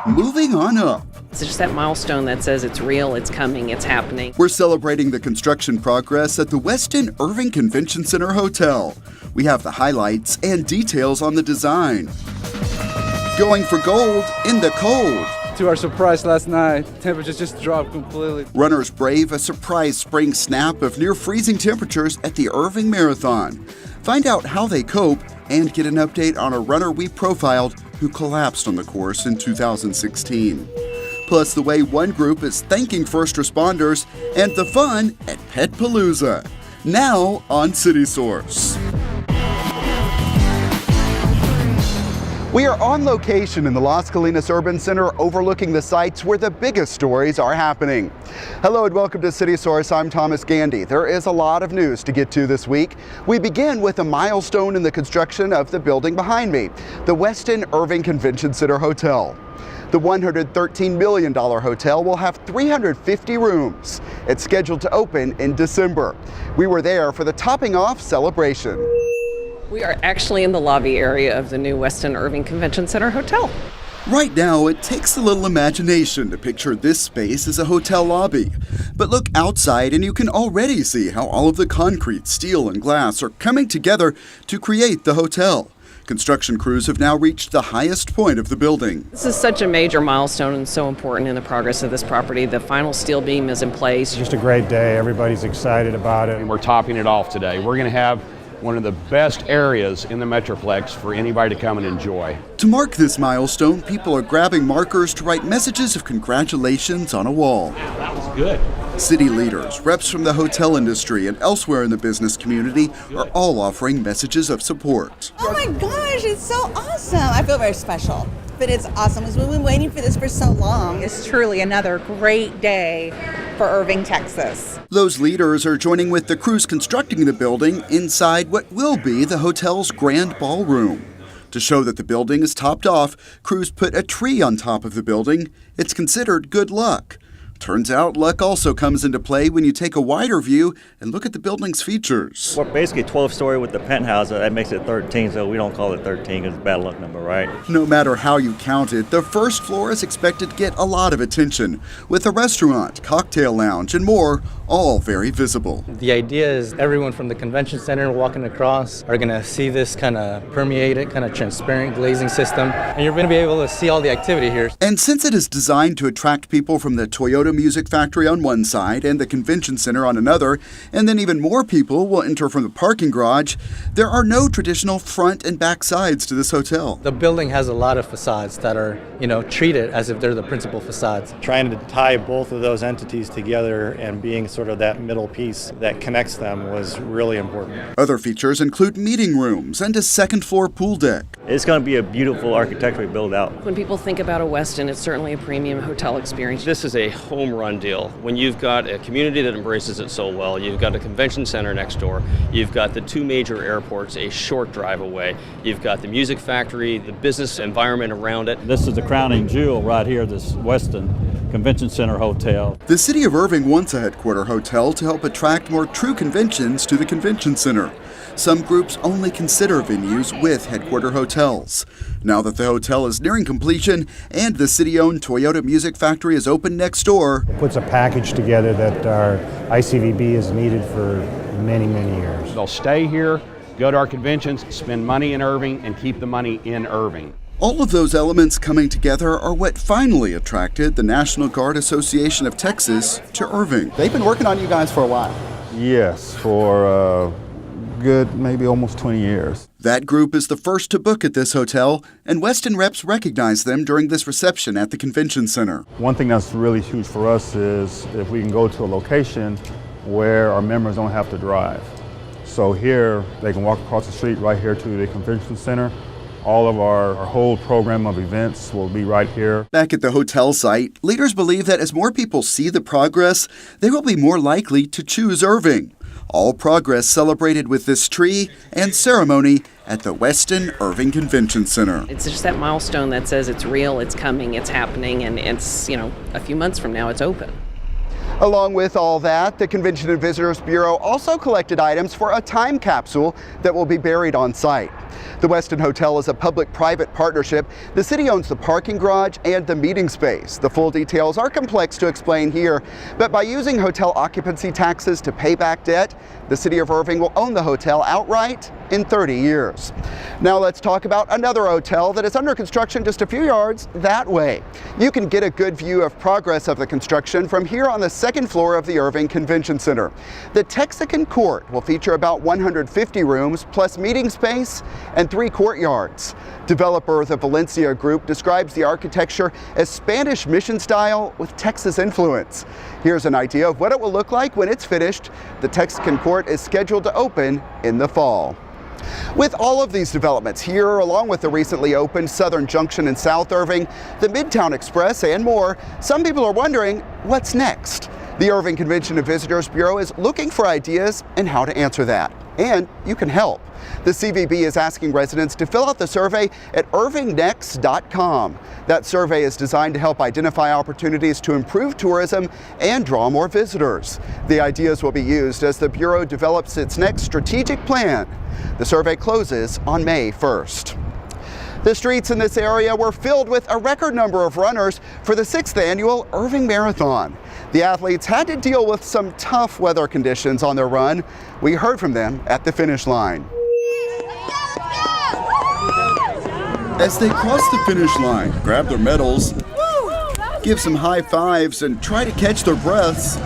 moving on up. It's just that milestone that says it's real, it's coming, it's happening. We're celebrating the construction progress at the Westin Irving Convention Center Hotel. We have the highlights and details on the design. Going for gold in the cold. To our surprise last night, temperatures just dropped completely. Runners brave a surprise spring snap of near freezing temperatures at the Irving Marathon. Find out how they cope and get an update on a runner we profiled who collapsed on the course in 2016. Plus the way one group is thanking first responders and the fun at PetPalooza. Now on City Source. We are on location in the Las Colinas Urban Center overlooking the sites where the biggest stories are happening. Hello and welcome to City Source. I'm Thomas Gandy. There is a lot of news to get to this week. We begin with a milestone in the construction of the building behind me, the Westin Irving Convention Center Hotel. The $113 million hotel will have 350 rooms. It's scheduled to open in December. We were there for the topping off celebration. We are actually in the lobby area of the new Westin Irving Convention Center Hotel. Right now, it takes a little imagination to picture this space as a hotel lobby. But look outside and you can already see how all of the concrete, steel, and glass are coming together to create the hotel. Construction crews have now reached the highest point of the building. This is such a major milestone and so important in the progress of this property. The final steel beam is in place. Just a great day. Everybody's excited about it. And we're topping it off today. We're going to have one of the best areas in the Metroplex for anybody to come and enjoy. To mark this milestone, people are grabbing markers to write messages of congratulations on a wall. Wow, that was good. City leaders, reps from the hotel industry, and elsewhere in the business community are all offering messages of support. Oh my gosh, it's so awesome. I feel very special, but it's awesome because we've been waiting for this for so long. It's truly another great day for Irving, Texas. Those leaders are joining with the crews constructing the building inside what will be the hotel's grand ballroom. To show that the building is topped off, crews put a tree on top of the building. It's considered good luck. Turns out luck also comes into play when you take a wider view and look at the building's features. We're basically 12-story with the penthouse, so that makes it 13, so we don't call it 13 because it's a bad luck number, right? No matter how you count it, the first floor is expected to get a lot of attention, with a restaurant, cocktail lounge, and more, all very visible. The idea is everyone from the convention center walking across are going to see this kind of permeated, kind of transparent glazing system, and you're going to be able to see all the activity here. And since it is designed to attract people from the Toyota Music Factory on one side and the convention center on another, and then even more people will enter from the parking garage, there are no traditional front and back sides to this hotel. The building has a lot of facades that are, treated as if they're the principal facades. Trying to tie both of those entities together and being sort of that middle piece that connects them was really important. Other features include meeting rooms and a second-floor pool deck. It's going to be a beautiful architecturally built out. When people think about a Westin, it's certainly a premium hotel experience. This is a home run deal. When you've got a community that embraces it so well, you've got a convention center next door, you've got the two major airports a short drive away, you've got the music factory, the business environment around it. This is the crowning jewel right here, this Westin Convention Center Hotel. The city of Irving wants a headquarter hotel to help attract more true conventions to the convention center. Some groups only consider venues with headquarter hotels. Now that the hotel is nearing completion and the city-owned Toyota Music Factory is open next door, It puts a package together that our ICVB has needed for many, many years. They'll stay here, go to our conventions, spend money in Irving, and keep the money in Irving. all of those elements coming together are what finally attracted the National Guard Association of Texas to Irving. They've been working on you guys for a while. Yes, for good, maybe almost 20 years. That group is the first to book at this hotel, and Westin reps recognized them during this reception at the convention center. One thing that's really huge for us is if we can go to a location where our members don't have to drive. So here, they can walk across the street right here to the convention center. All of our whole program of events will be right here. Back at the hotel site, leaders believe that as more people see the progress, they will be more likely to choose Irving. All progress celebrated with this tree and ceremony at the Westin Irving Convention Center. It's just that milestone that says it's real, it's coming, it's happening, and it's, a few months from now it's open. Along with all that, the Convention and Visitors Bureau also collected items for a time capsule that will be buried on site. The Westin Hotel is a public-private partnership. The city owns the parking garage and the meeting space. The full details are complex to explain here, but by using hotel occupancy taxes to pay back debt, the city of Irving will own the hotel outright in 30 years. Now let's talk about another hotel that is under construction just a few yards that way. You can get a good view of progress of the construction from here on the second floor of the Irving Convention Center. The Texican Court will feature about 150 rooms plus meeting space and 3 courtyards. Developer the Valencia Group describes the architecture as Spanish mission style with Texas influence. Here's an idea of what it will look like when it's finished. The Texican Court is scheduled to open in the fall. With all of these developments here, along with the recently opened Southern Junction in South Irving, the Midtown Express, and more, some people are wondering what's next. The Irving Convention and Visitors Bureau is looking for ideas and how to answer that. And you can help. The CVB is asking residents to fill out the survey at irvingnext.com. That survey is designed to help identify opportunities to improve tourism and draw more visitors. The ideas will be used as the Bureau develops its next strategic plan. The survey closes on May 1st. The streets in this area were filled with a record number of runners for the 6th annual Irving Marathon. The athletes had to deal with some tough weather conditions on their run. We heard from them at the finish line. As they cross the finish line, grab their medals, give some high fives, and try to catch their breaths,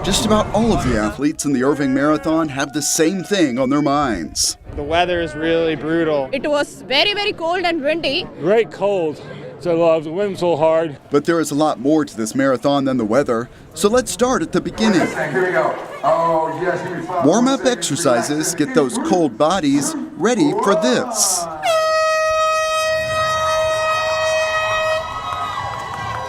just about all of the athletes in the Irving Marathon have the same thing on their minds. The weather is really brutal. It was very, very cold and windy. Great cold. So the wind's so hard. But there is a lot more to this marathon than the weather, so let's start at the beginning. Here we go. Oh, yes, give me 5. Warm-up exercises get those cold bodies ready for this.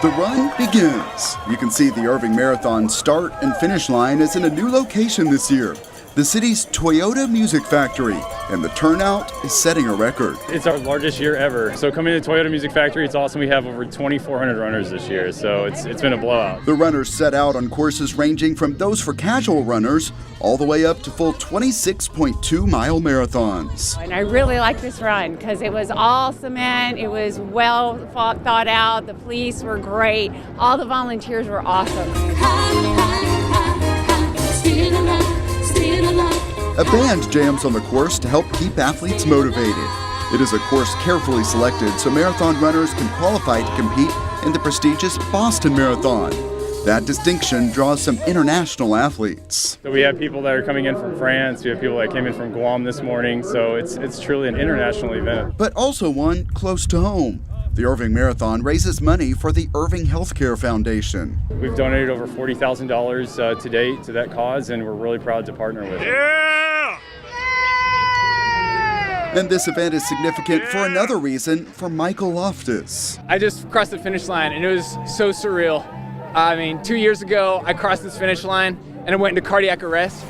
The run begins. You can see the Irving Marathon start and finish line is in a new location this year, the city's Toyota Music Factory, and the turnout is setting a record. It's our largest year ever. So coming to Toyota Music Factory, it's awesome. We have over 2,400 runners this year, so it's been a blowout. The runners set out on courses ranging from those for casual runners all the way up to full 26.2-mile marathons. And I really like this run because it was all cement, it was well thought out, the police were great, all the volunteers were awesome. A band jams on the course to help keep athletes motivated. It is a course carefully selected so marathon runners can qualify to compete in the prestigious Boston Marathon. That distinction draws some international athletes. So we have people that are coming in from France, we have people that came in from Guam this morning, so it's truly an international event. But also one close to home. The Irving Marathon raises money for the Irving Healthcare Foundation. We've donated over $40,000 to date to that cause, and we're really proud to partner with it. Yeah! And this event is significant for another reason for Michael Loftus. I just crossed the finish line, and it was so surreal. I mean, 2 years ago, I crossed this finish line, and I went into cardiac arrest.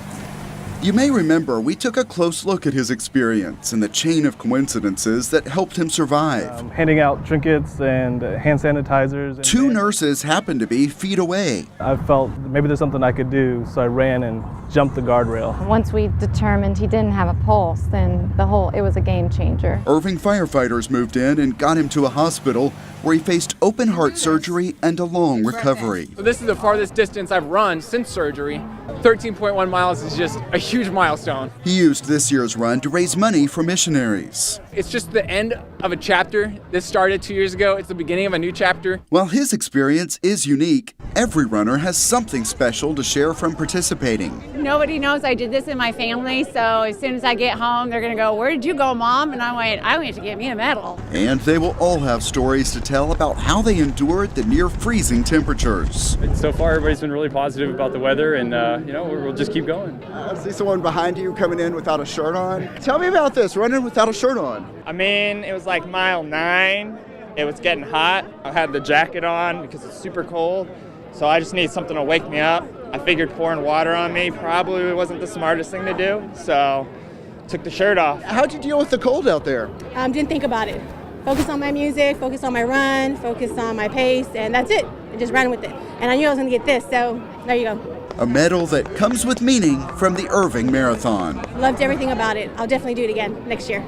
You may remember we took a close look at his experience and the chain of coincidences that helped him survive. Handing out trinkets and hand sanitizers. Two nurses happened to be feet away. I felt maybe there's something I could do, so I ran and jumped the guardrail. Once we determined he didn't have a pulse, then it was a game changer. Irving firefighters moved in and got him to a hospital where he faced open heart surgery and a long recovery. So this is the farthest distance I've run since surgery. 13.1 miles is just a huge milestone. He used this year's run to raise money for missionaries. It's just the end of a chapter. This started 2 years ago. It's the beginning of a new chapter. While his experience is unique, every runner has something special to share from participating. Nobody knows I did this in my family, so as soon as I get home, they're going to go, "Where did you go, Mom?" And I went to get me a medal. And they will all have stories to tell about how they endured the near freezing temperatures. So far, everybody's been really positive about the weather, and we'll just keep going. I see someone behind you coming in without a shirt on. Tell me about this, running without a shirt on. I mean, it was like mile 9. It was getting hot. I had the jacket on because it's super cold. So I just need something to wake me up. I figured pouring water on me probably wasn't the smartest thing to do. So took the shirt off. How'd you deal with the cold out there? Didn't think about it. focus on my music, focus on my run, focus on my pace, and that's it. And just run with it. And I knew I was going to get this, so there you go. A medal that comes with meaning from the Irving Marathon. Loved everything about it. I'll definitely do it again next year.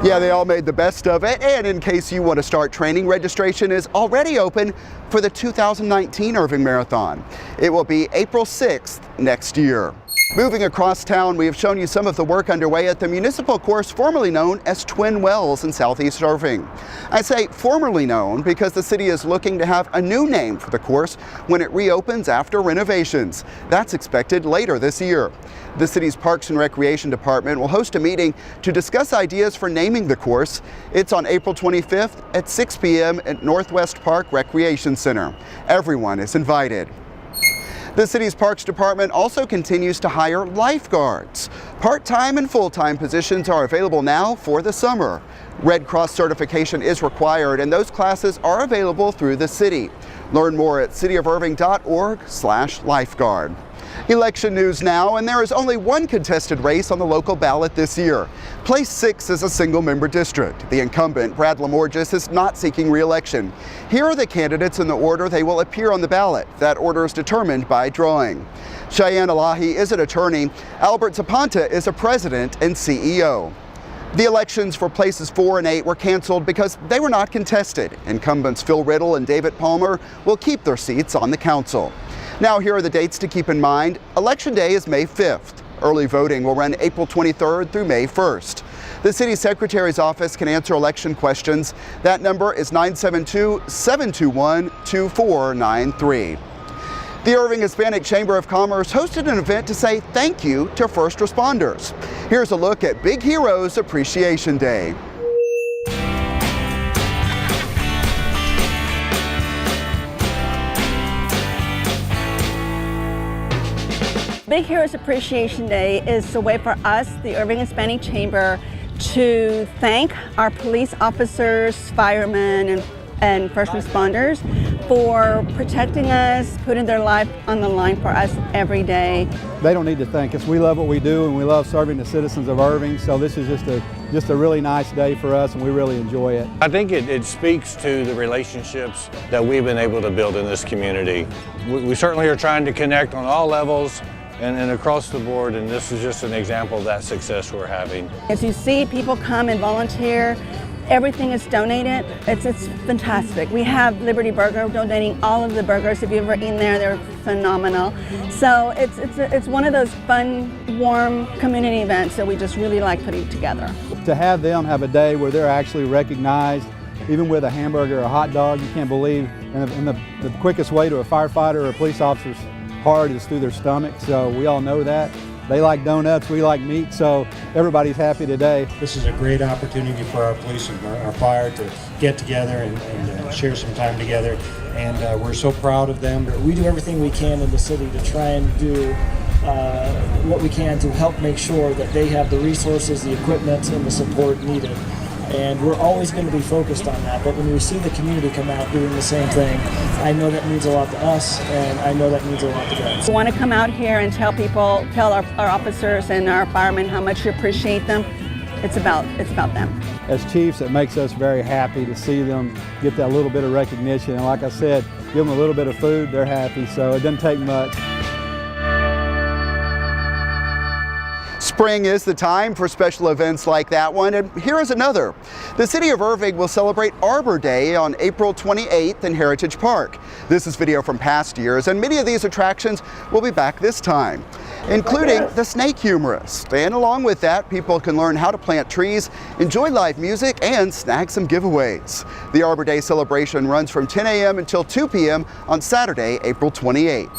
Yeah, they all made the best of it. And in case you want to start training, registration is already open for the 2019 Irving Marathon. It will be April 6th next year. Moving across town, we have shown you some of the work underway at the municipal course formerly known as Twin Wells in Southeast Irving. I say formerly known because the city is looking to have a new name for the course when it reopens after renovations. That's expected later this year. The city's Parks and Recreation Department will host a meeting to discuss ideas for naming the course. It's on April 25th at 6 p.m. at Northwest Park Recreation Center. Everyone is invited. The city's Parks Department also continues to hire lifeguards. Part-time and full-time positions are available now for the summer. Red Cross certification is required, and those classes are available through the city. Learn more at cityofirving.org/lifeguard. Election news now, and there is only one contested race on the local ballot this year. Place 6 is a single-member district. The incumbent, Brad Lamorges, is not seeking re-election. Here are the candidates in the order they will appear on the ballot. That order is determined by drawing. Cheyenne Elahi is an attorney. Albert Zapanta is a president and CEO. The elections for places 4 and 8 were canceled because they were not contested. Incumbents Phil Riddle and David Palmer will keep their seats on the council. Now here are the dates to keep in mind. Election Day is May 5th. Early voting will run April 23rd through May 1st. The city secretary's office can answer election questions. That number is 972-721-2493. The Irving Hispanic Chamber of Commerce hosted an event to say thank you to first responders. Here's a look at Big Heroes Appreciation Day. Big Heroes Appreciation Day is a way for us, the Irving Hispanic Chamber, to thank our police officers, firemen, and first responders for protecting us, putting their life on the line for us every day. They don't need to thank us. We love what we do and we love serving the citizens of Irving, so this is just a really nice day for us and we really enjoy it. I think it speaks to the relationships that we've been able to build in this community. We certainly are trying to connect on all levels and across the board, and this is just an example of that success we're having. As you see people come and volunteer, everything is donated. It's fantastic. We have Liberty Burger donating all of the burgers. If you've ever eaten there, they're phenomenal. So it's one of those fun, warm community events that we just really like putting together. To have them have a day where they're actually recognized, even with a hamburger or a hot dog, you can't believe, and the quickest way to a firefighter or a police officer's heart is through their stomach, so we all know that. They like donuts, we like meat, so everybody's happy today. This is a great opportunity for our police and our fire to get together and share some time together, and we're so proud of them. We do everything we can in the city to try and do what we can to help make sure that they have the resources, the equipment, and the support needed. And we're always going to be focused on that, but when we see the community come out doing the same thing, I know that means a lot to us, and I know that means a lot to them. We want to come out here and tell people, tell our officers and our firemen how much you appreciate them. It's about them. As chiefs, it makes us very happy to see them get that little bit of recognition, and like I said, give them a little bit of food, they're happy, so it doesn't take much. Spring is the time for special events like that one, and here is another. The City of Irving will celebrate Arbor Day on April 28th in Heritage Park. This is video from past years, and many of these attractions will be back this time, including the snake humorist. And along with that, people can learn how to plant trees, enjoy live music, and snag some giveaways. The Arbor Day celebration runs from 10 a.m. until 2 p.m. on Saturday, April 28th.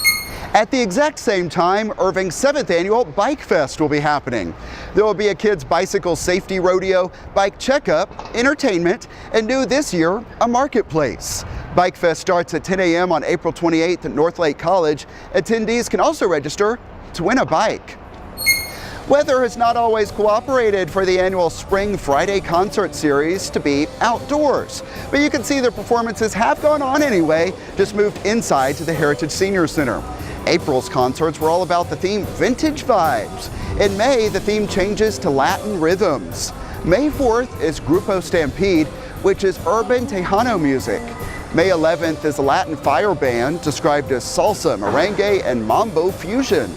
At the exact same time, Irving's 7th annual Bike Fest will be happening. There will be a kids' bicycle safety rodeo, bike checkup, entertainment, and new this year, a marketplace. Bike Fest starts at 10 a.m. on April 28th at North Lake College. Attendees can also register to win a bike. Weather has not always cooperated for the annual Spring Friday concert series to be outdoors, but you can see the performances have gone on anyway, just moved inside to the Heritage Senior Center. April's concerts were all about the theme Vintage Vibes. In May, the theme changes to Latin rhythms. May 4th is Grupo Stampede, which is urban Tejano music. May 11th is a Latin fire band described as salsa, merengue, and mambo fusion.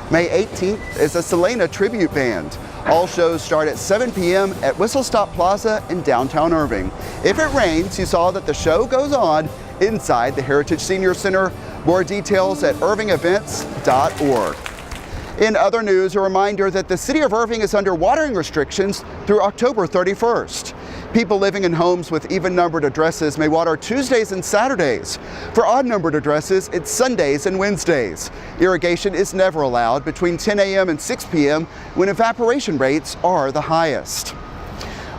May 18th is a Selena tribute band. All shows start at 7 p.m. at Whistle Stop Plaza in downtown Irving. If it rains, you saw that the show goes on inside the Heritage Senior Center. More details at irvingevents.org. In other news, a reminder that the city of Irving is under watering restrictions through October 31st. People living in homes with even-numbered addresses may water Tuesdays and Saturdays. For odd-numbered addresses, it's Sundays and Wednesdays. Irrigation is never allowed between 10 a.m. and 6 p.m. when evaporation rates are the highest.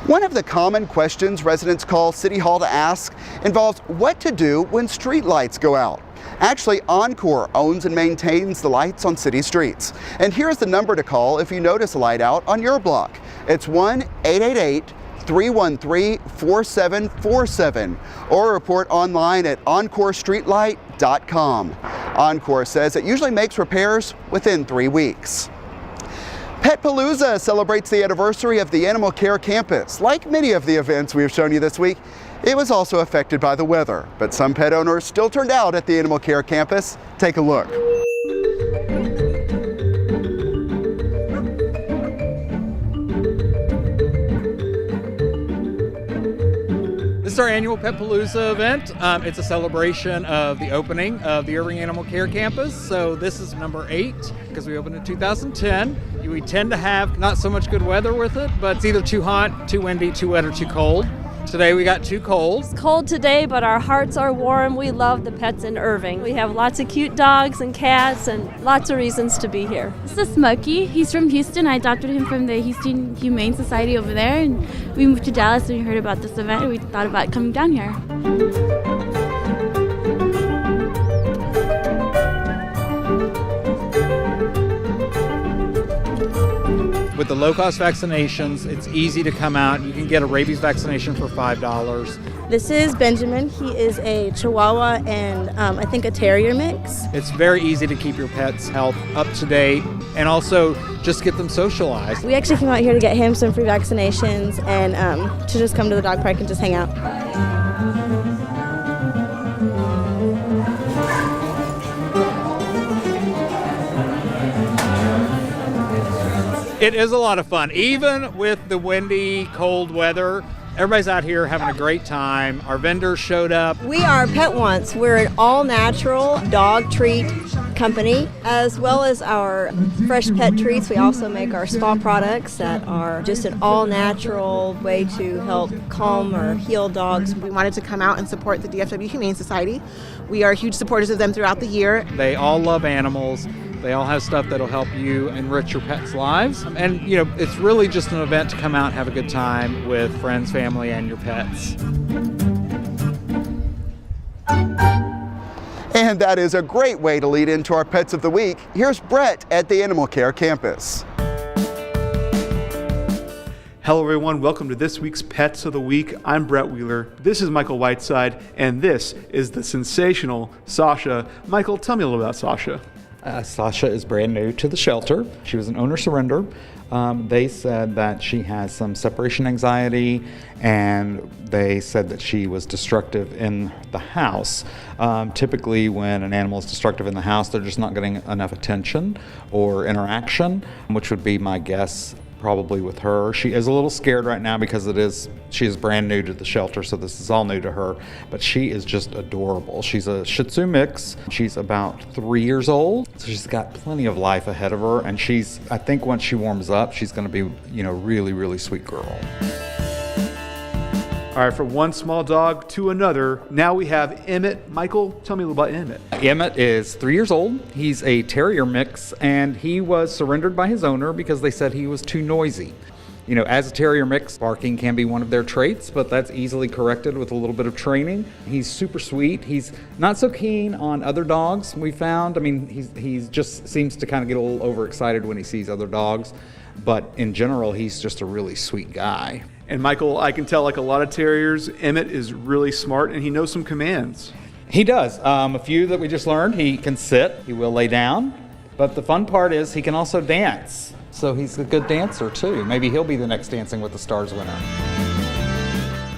One of the common questions residents call City Hall to ask involves what to do when street lights go out. Actually, Encore owns and maintains the lights on city streets. And here's the number to call if you notice a light out on your block. It's 1-888-313-4747 or report online at EncoreStreetlight.com. Encore says it usually makes repairs within 3 weeks. PetPalooza celebrates the anniversary of the Animal Care Campus. Like many of the events we have shown you this week, it was also affected by the weather, but some pet owners still turned out at the Animal Care Campus. Take a look. This is our annual PetPalooza event. It's a celebration of the opening of the Irving Animal Care Campus. So this is number 8 because we opened in 2010. We tend to have not so much good weather with it, but it's either too hot, too windy, too wet, or too cold. Today we got too cold. It's cold today, but our hearts are warm. We love the pets in Irving. We have lots of cute dogs and cats and lots of reasons to be here. This is Smokey. He's from Houston. I adopted him from the Houston Humane Society over there, and we moved to Dallas and we heard about this event and we thought about coming down here. With the low-cost vaccinations, it's easy to come out. You can get a rabies vaccination for $5. This is Benjamin. He is a Chihuahua and I think a Terrier mix. It's very easy to keep your pet's health up to date and also just get them socialized. We actually came out here to get him some free vaccinations and to just come to the dog park and just hang out. It is a lot of fun. Even with the windy, cold weather, everybody's out here having a great time. Our vendors showed up. We are Pet Once. We're an all-natural dog treat company, as well as our fresh pet treats. We also make our spa products that are just an all-natural way to help calm or heal dogs. We wanted to come out and support the DFW Humane Society. We are huge supporters of them throughout the year. They all love animals. They all have stuff that'll help you enrich your pets' lives. And, you know, it's really just an event to come out and have a good time with friends, family, and your pets. And that is a great way to lead into our Pets of the Week. Here's Brett at the Animal Care Campus. Hello everyone, welcome to this week's Pets of the Week. I'm Brett Wheeler, this is Michael Whiteside, and this is the sensational Sasha. Michael, tell me a little about Sasha. Sasha is brand new to the shelter. She was an owner surrender. They said that she has some separation anxiety, and they said that she was destructive in the house. Typically when an animal is destructive in the house, they're just not getting enough attention or interaction, which would be my guess probably with her. She is a little scared right now because she is brand new to the shelter, so this is all new to her, but she is just adorable. She's a Shih Tzu mix. She's about 3 years old, so she's got plenty of life ahead of her, and I think once she warms up, she's gonna be, really, really sweet girl. All right, from one small dog to another, now we have Emmett. Michael, tell me a little about Emmett. Emmett is 3 years old. He's a Terrier mix, and he was surrendered by his owner because they said he was too noisy. As a Terrier mix, barking can be one of their traits, but that's easily corrected with a little bit of training. He's super sweet. He's not so keen on other dogs, we found. He just seems to kind of get a little overexcited when he sees other dogs, but in general, he's just a really sweet guy. And Michael, I can tell, like a lot of terriers, Emmett is really smart and he knows some commands. He does. A few that we just learned. He can sit, he will lay down, but the fun part is he can also dance. So he's a good dancer too. Maybe he'll be the next Dancing with the Stars winner.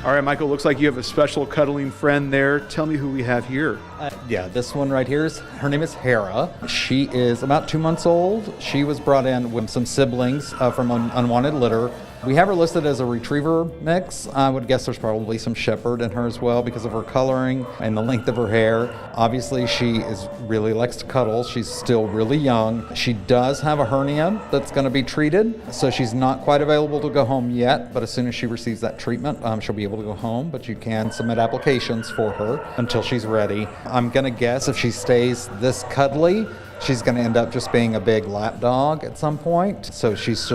All right, Michael, looks like you have a special cuddling friend there. Tell me who we have here. Yeah, this one right here her name is Hera. She is about 2 months old. She was brought in with some siblings from unwanted litter. We have her listed as a retriever mix. I would guess there's probably some shepherd in her as well because of her coloring and the length of her hair. Obviously, she really likes to cuddle. She's still really young. She does have a hernia that's going to be treated, so she's not quite available to go home yet, but as soon as she receives that treatment, she'll be able to go home, but you can submit applications for her until she's ready. I'm going to guess if she stays this cuddly, she's going to end up just being a big lap dog at some point. So she's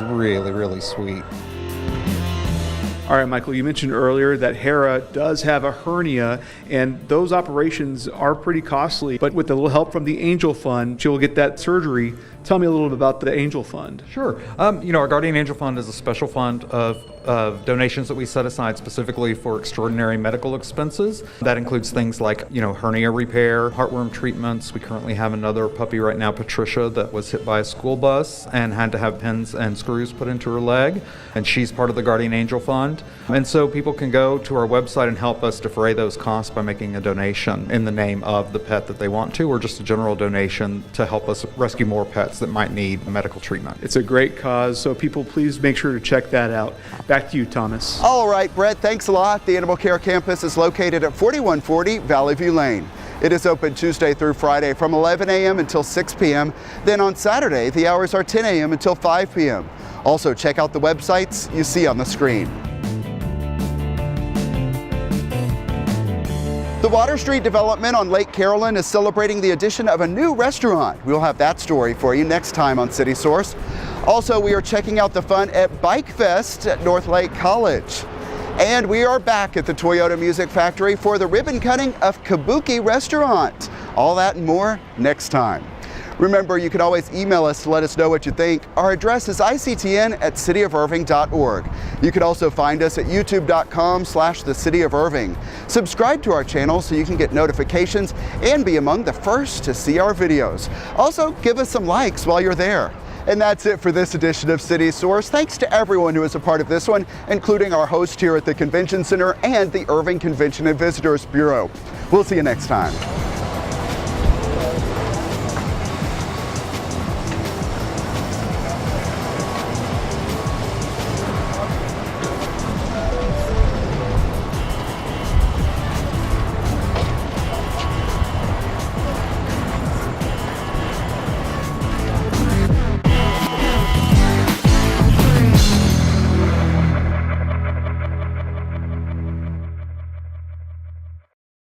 really, really sweet. All right, Michael, you mentioned earlier that Hera does have a hernia, and those operations are pretty costly. But with a little help from the Angel Fund, she'll get that surgery. Tell me a little bit about the Angel Fund. Sure. Our Guardian Angel Fund is a special fund of donations that we set aside specifically for extraordinary medical expenses. That includes things like, hernia repair, heartworm treatments. We currently have another puppy right now, Patricia, that was hit by a school bus and had to have pins and screws put into her leg, and she's part of the Guardian Angel Fund. And so people can go to our website and help us defray those costs by making a donation in the name of the pet that they want to, or just a general donation to help us rescue more pets that might need medical treatment. It's a great cause, so people please make sure to check that out. Back to you, Thomas. All right, Brett, thanks a lot. The Animal Care Campus is located at 4140 Valley View Lane. It is open Tuesday through Friday from 11 a.m. until 6 p.m. Then on Saturday, the hours are 10 a.m. until 5 p.m. Also, check out the websites you see on the screen. The Water Street development on Lake Carolyn is celebrating the addition of a new restaurant. We'll have that story for you next time on City Source. Also, we are checking out the fun at Bike Fest at North Lake College. And we are back at the Toyota Music Factory for the ribbon cutting of Kabuki Restaurant. All that and more next time. Remember, you can always email us to let us know what you think. Our address is ictn@cityofirving.org. You can also find us at youtube.com/thecityofirving. Subscribe to our channel so you can get notifications and be among the first to see our videos. Also, give us some likes while you're there. And that's it for this edition of City Source. Thanks to everyone who is a part of this one, including our host here at the Convention Center and the Irving Convention and Visitors Bureau. We'll see you next time.